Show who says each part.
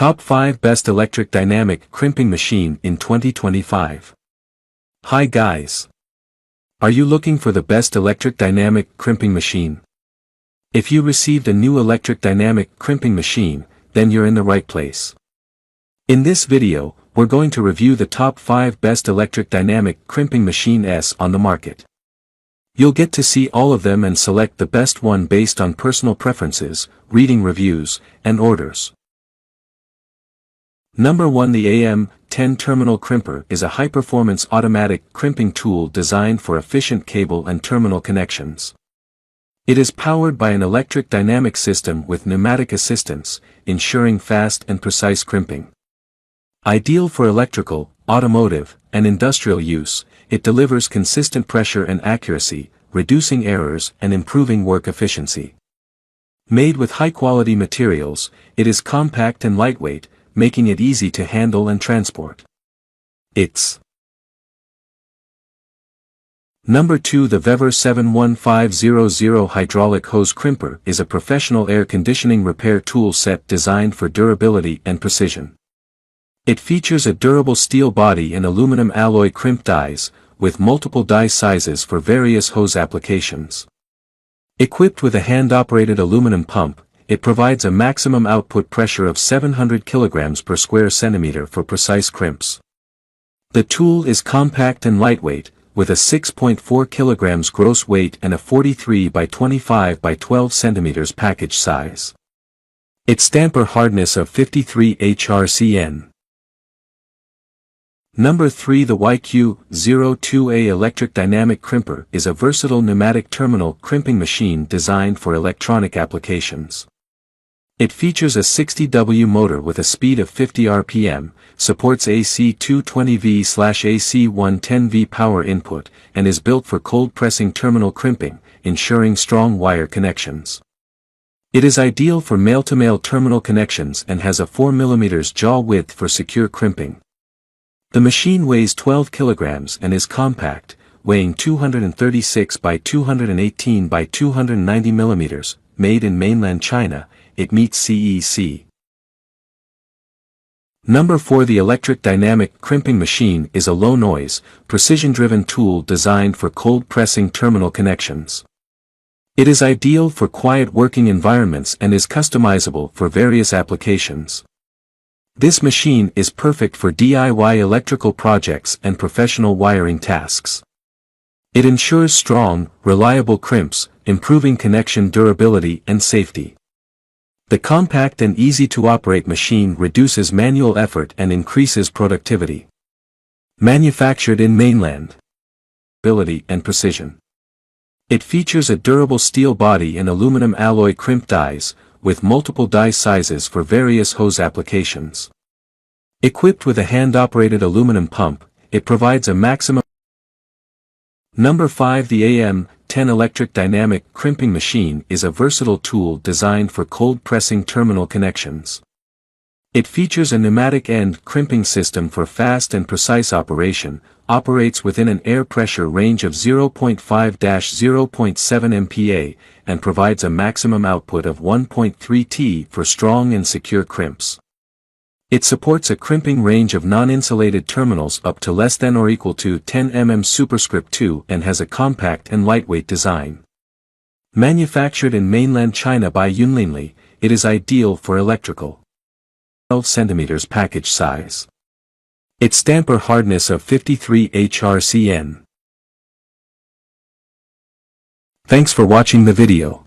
Speaker 1: Top 5 Best Electric Dynamic Crimping Machine in 2025. Hi guys! Are you looking for the best electric dynamic crimping machine? If you received a new electric dynamic crimping machine, then you're in the right place. In this video, we're going to review the top 5 best electric dynamic crimping machines on the market. You'll get to see all of them and select the best one based on personal preferences, reading reviews, and orders. Number 1. The AM10 Terminal Crimper is a high-performance automatic crimping tool designed for efficient cable and terminal connections. It is powered by an electric dynamic system with pneumatic assistance, ensuring fast and precise crimping. Ideal for electrical, automotive, and industrial use, it delivers consistent pressure and accuracy, reducing errors and improving work efficiency. Made with high-quality materials, it is compact and lightweight, making it easy to handle and transport. It's Number 2. The VEVOR 71500 Hydraulic Hose Crimper is a professional air conditioning repair tool set designed for durability and precision. It features a durable steel body and aluminum alloy crimp dies, with multiple die sizes for various hose applications. Equipped with a hand-operated aluminum pump, it provides a maximum output pressure of 700 kg per square centimeter for precise crimps. The tool is compact and lightweight, with a 6.4 kg gross weight and a 43 by 25 by 12 cm package size. Its damper hardness of 53 HRCN. Number 3. The YQ02A Electric Dynamic Crimper is a versatile pneumatic terminal crimping machine designed for electronic applications. It features a 60W motor with a speed of 50 RPM, supports AC 220V/AC 110V power input, and is built for cold pressing terminal crimping, ensuring strong wire connections. It is ideal for male-to-male terminal connections and has a 4 mm jaw width for secure crimping. The machine weighs 12 kg and is compact, weighing 236 by 218 by 290 mm, made in mainland China. It meets CEC. Number 4. The electric dynamic crimping machine is a low-noise, precision-driven tool designed for cold pressing terminal connections. It is ideal for quiet working environments and is customizable for various applications. This machine is perfect for DIY electrical projects and professional wiring tasks. It ensures strong, reliable crimps, improving connection durability and safety. The compact and easy-to-operate machine reduces manual effort and increases productivity. Manufactured in mainland. Ability and precision. It features a durable steel body and aluminum alloy crimp dies, with multiple die sizes for various hose applications. Equipped with a hand-operated aluminum pump, it provides a maximum. Number 5. The AM10 Electric Dynamic Crimping Machine is a versatile tool designed for cold pressing terminal connections. It features a pneumatic end crimping system for fast and precise operation, operates within an air pressure range of 0.5-0.7 MPa, and provides a maximum output of 1.3 T for strong and secure crimps. It supports a crimping range of non-insulated terminals up to less than or equal to 10 mm superscript 2 and has a compact and lightweight design. Manufactured in mainland China by Yunlin, it is ideal for electrical. 12 cm package size. Its damper hardness of 53 HRCN. Thanks for watching the video.